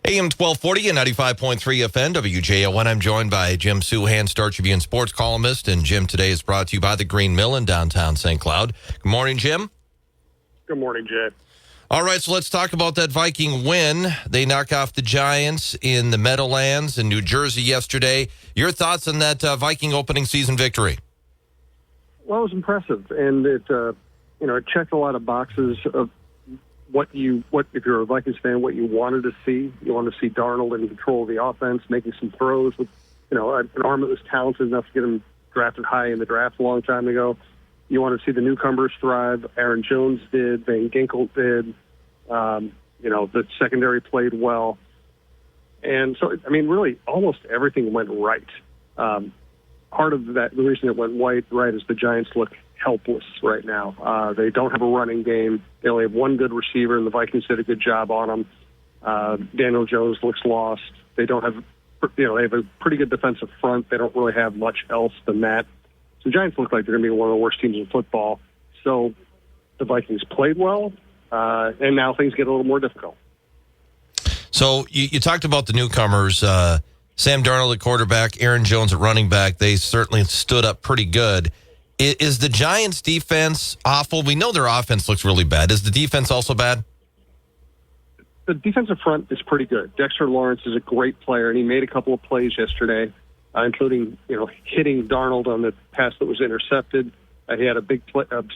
AM 1240 and 95.3 FM WJON. I'm joined by Jim Souhan, Star Tribune sports columnist. And Jim, today is brought to you by the Green Mill in downtown St. Cloud. Good morning, Jim. Good morning, Jay. All right, so let's talk about that Viking win. They knock off the Giants in the Meadowlands in New Jersey yesterday. Your thoughts on that Viking opening season victory? Well, it was impressive, and it checked a lot of boxes of what if you're a Vikings fan, what you wanted to see. You wanted to see Darnold in control of the offense, making some throws with, an arm that was talented enough to get him drafted high in the draft a long time ago. You want to see the newcomers thrive. Aaron Jones did. Van Ginkel did. The secondary played well. And so, really, almost everything went right. Part of that, the reason it went right is the Giants look helpless right now. They don't have a running game. They only have one good receiver, and the Vikings did a good job on them. Daniel Jones looks lost. They don't have, they have a pretty good defensive front. They don't really have much else than that. So the Giants look like they're going to be one of the worst teams in football. So the Vikings played well, and now things get a little more difficult. So you talked about the newcomers, Sam Darnold at quarterback, Aaron Jones at running back. They certainly stood up pretty good. Is the Giants' defense awful? We know their offense looks really bad. Is the defense also bad? The defensive front is pretty good. Dexter Lawrence is a great player, and he made a couple of plays yesterday, including hitting Darnold on the pass that was intercepted. He had a big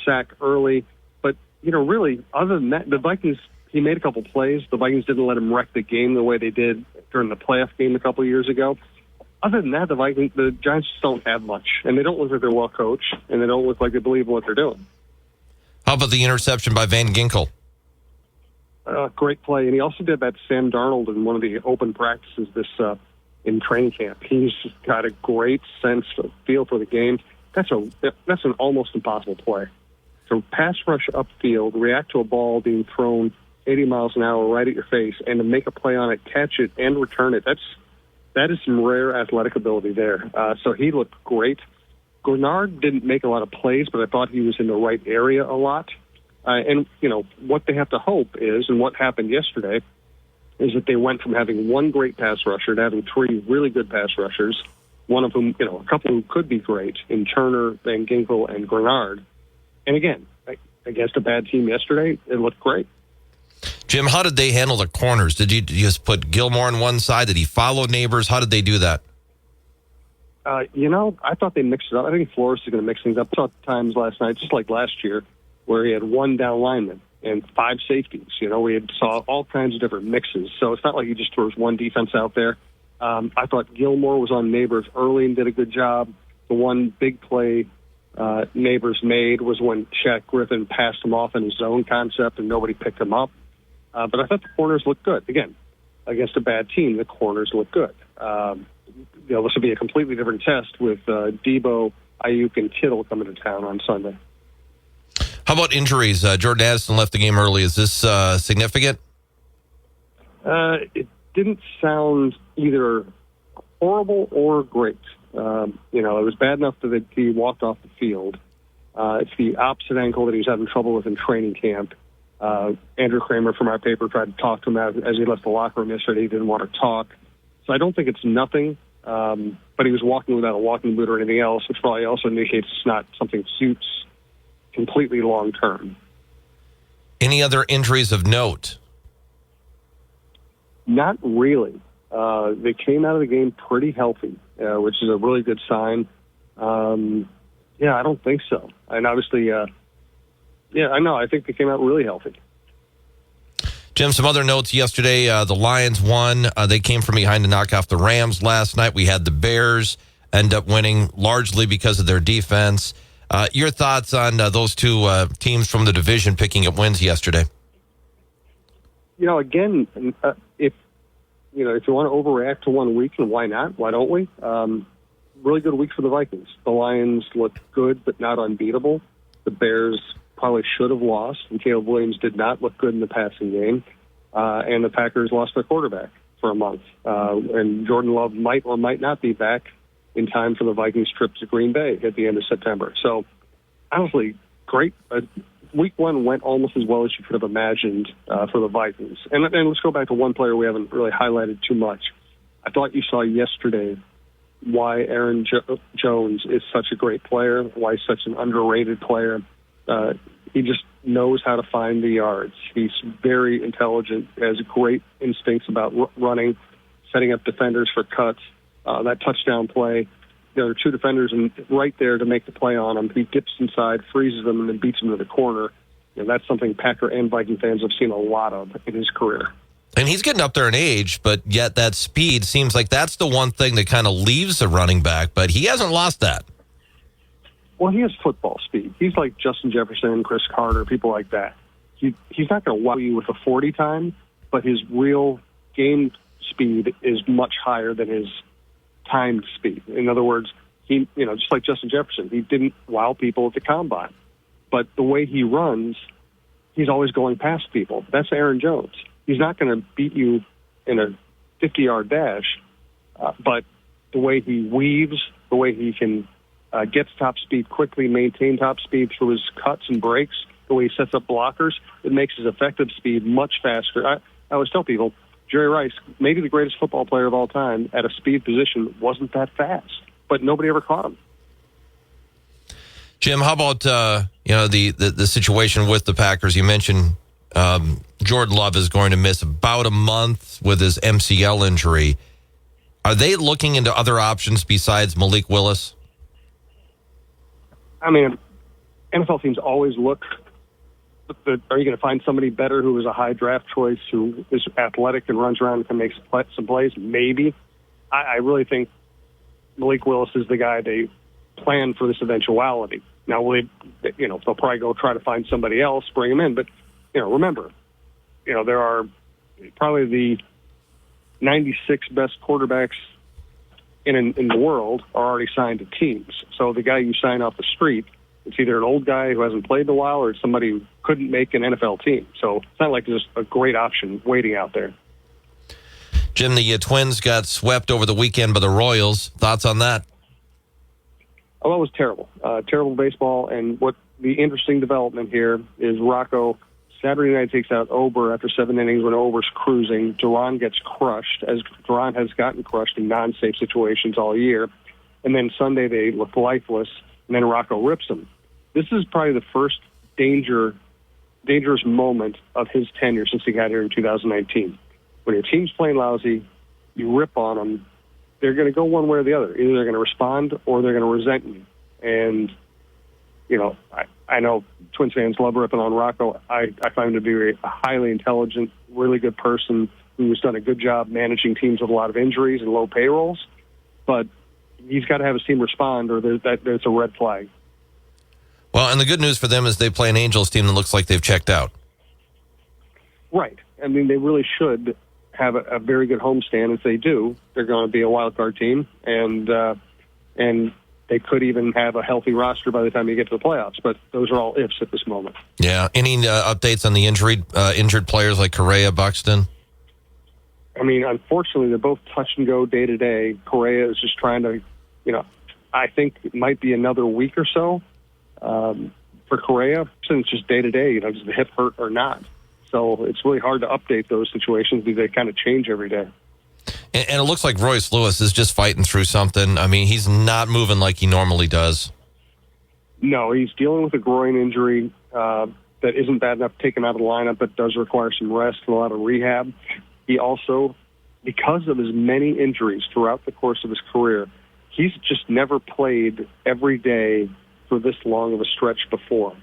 sack early. But, really, other than that, the Vikings, he made a couple plays. The Vikings didn't let him wreck the game the way they did during the playoff game a couple of years ago. Other than that, the Giants just don't have much, and they don't look like they're well coached, and they don't look like they believe in what they're doing. How about the interception by Van Ginkel? Great play, and he also did that to Sam Darnold in one of the open practices in training camp. He's got a great sense of feel for the game. That's an almost impossible play. So pass rush upfield, react to a ball being thrown 80 miles an hour right at your face, and to make a play on it, catch it, and return it. That is some rare athletic ability there. So he looked great. Grenard didn't make a lot of plays, but I thought he was in the right area a lot. And what they have to hope is, and what happened yesterday, is that they went from having one great pass rusher to having three really good pass rushers, one of whom, a couple who could be great, in Turner, Van Ginkel, and Grenard. And again, against a bad team yesterday, it looked great. Jim, how did they handle the corners? Did you just put Gilmore on one side? Did he follow Neighbors? How did they do that? I thought they mixed it up. I think Flores is going to mix things up. I saw times last night, just like last year, where he had one down lineman and five safeties. We saw all kinds of different mixes. So it's not like he just throws one defense out there. I thought Gilmore was on Neighbors early and did a good job. The one big play Neighbors made was when Shaq Griffin passed him off in his zone concept and nobody picked him up. But I thought the corners looked good. Again, against a bad team, the corners look good. This will be a completely different test with Debo, Ayuk, and Kittle coming to town on Sunday. How about injuries? Jordan Addison left the game early. Is this significant? It didn't sound either horrible or great. It was bad enough that he walked off the field. It's the opposite ankle that he was having trouble with in training camp. Andrew Kramer from our paper tried to talk to him as he left the locker room yesterday. He didn't want to talk. So I don't think it's nothing, but he was walking without a walking boot or anything else, which probably also indicates it's not something suits completely long-term. Any other injuries of note? Not really. They came out of the game pretty healthy, which is a really good sign. I don't think so. And obviously, I think they came out really healthy. Jim, some other notes yesterday. The Lions won. They came from behind to knock off the Rams last night. We had the Bears end up winning largely because of their defense. Your thoughts on those two teams from the division picking up wins yesterday? Again, if you want to overreact to 1 week, and why not? Why don't we? Really good week for the Vikings. The Lions looked good, but not unbeatable. The Bears probably should have lost, and Caleb Williams did not look good in the passing game. And the Packers lost their quarterback for a month. And Jordan Love might or might not be back in time for the Vikings trip to Green Bay at the end of September. So, honestly, great week one went almost as well as you could have imagined for the Vikings. And let's go back to one player we haven't really highlighted too much. I thought you saw yesterday why Aaron Jones is such a great player, why he's such an underrated player. He just knows how to find the yards. He's very intelligent, has great instincts about running, setting up defenders for cuts. That touchdown play, there are two defenders right there to make the play on him. He dips inside, freezes them, and then beats them to the corner. That's something Packer and Viking fans have seen a lot of in his career. And he's getting up there in age, but yet that speed seems like that's the one thing that kind of leaves a running back, but he hasn't lost that. Well, he has football speed. He's like Justin Jefferson, Chris Carter, people like that. He's not going to wow you with a 40 time, but his real game speed is much higher than his timed speed. In other words, he, just like Justin Jefferson, he didn't wow people at the combine. But the way he runs, he's always going past people. That's Aaron Jones. He's not going to beat you in a 50-yard dash, but the way he weaves, the way he can get to top speed quickly, maintain top speed through his cuts and breaks, the way he sets up blockers, it makes his effective speed much faster. I always tell people, Jerry Rice, maybe the greatest football player of all time, at a speed position, wasn't that fast, but nobody ever caught him. Jim, how about the situation with the Packers? You mentioned Jordan Love is going to miss about a month with his MCL injury. Are they looking into other options besides Malik Willis? I mean, NFL teams always look. Are you going to find somebody better who is a high draft choice, who is athletic and runs around and can make some plays? Maybe. I really think Malik Willis is the guy they plan for this eventuality. Now, they'll probably go try to find somebody else, bring him in. But, remember, there are probably the 96 best quarterbacks in the world are already signed to teams. So the guy you sign off the street, it's either an old guy who hasn't played in a while or somebody who couldn't make an NFL team. So it's not like there's a great option waiting out there. Jim, the Twins got swept over the weekend by the Royals. Thoughts on that? Oh, it was terrible. Terrible baseball. And what the interesting development here is Rocco Saturday night takes out Ober after 7 innings when Ober's cruising. Duran gets crushed, as Duran has gotten crushed in non-safe situations all year. And then Sunday they look lifeless, and then Rocco rips him. This is probably the first dangerous moment of his tenure since he got here in 2019. When your team's playing lousy, you rip on them, they're going to go one way or the other. Either they're going to respond or they're going to resent you. And, I know Twins fans love ripping on Rocco. I find him to be a highly intelligent, really good person who has done a good job managing teams with a lot of injuries and low payrolls. But he's got to have his team respond or there's a red flag. Well, and the good news for them is they play an Angels team that looks like they've checked out. Right. I mean, they really should have a very good homestand. If they do, they're going to be a wild card team, and they could even have a healthy roster by the time you get to the playoffs. But those are all ifs at this moment. Yeah. Any updates on the injured players like Correa, Buxton? I mean, unfortunately, they're both touch and go day to day. Correa is just trying to, I think it might be another week or so for Correa. It's just day to day. Does the hip hurt or not? So it's really hard to update those situations because they kind of change every day. And it looks like Royce Lewis is just fighting through something. I mean, he's not moving like he normally does. No, he's dealing with a groin injury that isn't bad enough to take him out of the lineup, but does require some rest and a lot of rehab. He also, because of his many injuries throughout the course of his career, he's just never played every day for this long of a stretch before.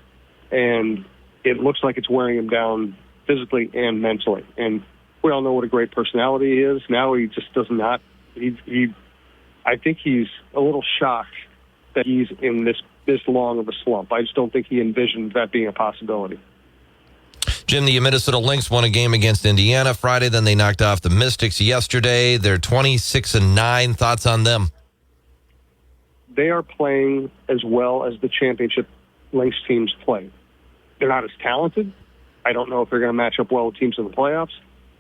And it looks like it's wearing him down physically and mentally. And we all know what a great personality he is. Now he just does not. I think he's a little shocked that he's in this long of a slump. I just don't think he envisioned that being a possibility. Jim, the Minnesota Lynx won a game against Indiana Friday. Then they knocked off the Mystics yesterday. They're 26-9. Thoughts on them? They are playing as well as the championship Lynx teams play. They're not as talented. I don't know if they're going to match up well with teams in the playoffs,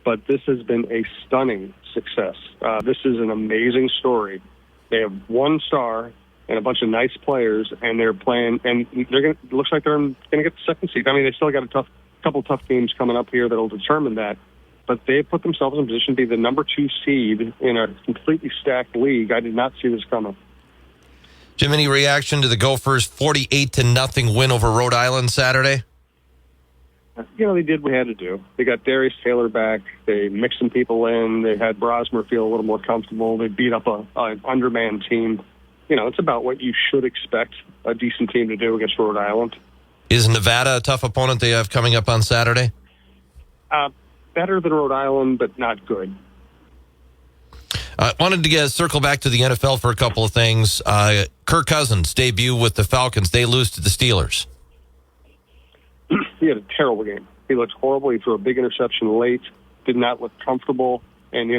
but this has been a stunning success. This is an amazing story. They have one star and a bunch of nice players, and they're playing, and it looks like they're going to get the second seed. I mean, they still got a couple tough games coming up here that'll determine that, but they put themselves in position to be the number 2 seed in a completely stacked league. I did not see this coming. Jim, any reaction to the Gophers' 48-0 win over Rhode Island Saturday? They did what they had to do. They got Darius Taylor back. They mixed some people in. They had Brosmer feel a little more comfortable. They beat up an undermanned team. It's about what you should expect a decent team to do against Rhode Island. Is Nevada a tough opponent they have coming up on Saturday? Better than Rhode Island, but not good. I wanted to circle back to the NFL for a couple of things. Kirk Cousins' debut with the Falcons. They lose to the Steelers. He had a terrible game. He looked horrible. He threw a big interception late, did not look comfortable. And,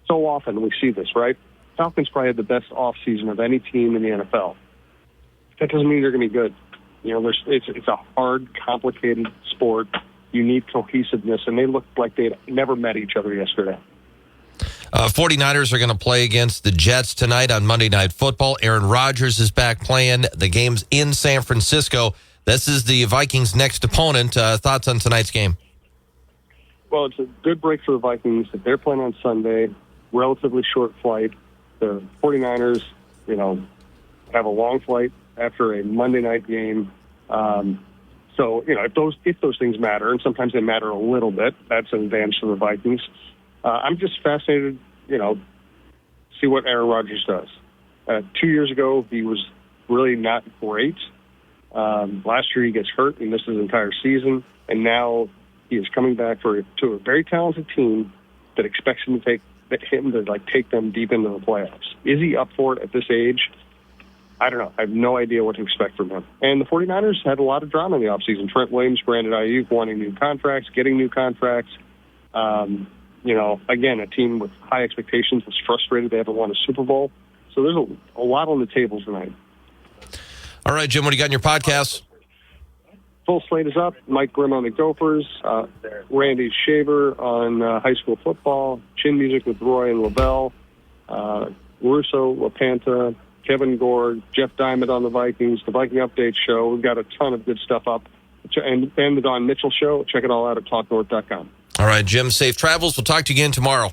so often we see this, right? Falcons probably had the best offseason of any team in the NFL. That doesn't mean they're going to be good. It's a hard, complicated sport. You need cohesiveness, and they looked like they had never met each other yesterday. 49ers are going to play against the Jets tonight on Monday Night Football. Aaron Rodgers is back playing. The game's in San Francisco. This is the Vikings' next opponent. Thoughts on tonight's game? Well, it's a good break for the Vikings. They're playing on Sunday, relatively short flight. The 49ers, have a long flight after a Monday night game. So, if those things matter, and sometimes they matter a little bit, that's an advantage to the Vikings. I'm just fascinated, see what Aaron Rodgers does. 2 years ago, he was really not great. Last year, he gets hurt and missed his entire season, and now he is coming back to a very talented team that expects him to take them deep into the playoffs. Is he up for it at this age? I don't know. I have no idea what to expect from him. And the 49ers had a lot of drama in the offseason. Trent Williams, Brandon Ayuk wanting new contracts, getting new contracts. Again, a team with high expectations was frustrated they haven't won a Super Bowl. So there's a lot on the table tonight. All right, Jim, what do you got in your podcast? Full slate is up. Mike Grimm on the Gophers, Randy Shaver on high school football, Chin Music with Roy and LaBelle, Russo, LaPanta, Kevin Gord, Jeff Diamond on the Vikings, the Viking Update Show. We've got a ton of good stuff up. And the Don Mitchell Show. Check it all out at talknorth.com. All right, Jim, safe travels. We'll talk to you again tomorrow.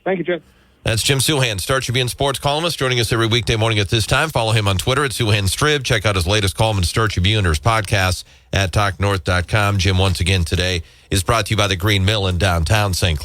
Thank you, Jed. That's Jim Souhan, Star Tribune sports columnist, joining us every weekday morning at this time. Follow him on Twitter at SouhanStrib. Check out his latest column in Star Tribune or his podcasts at talknorth.com. Jim, once again today, is brought to you by the Green Mill in downtown St. Cloud.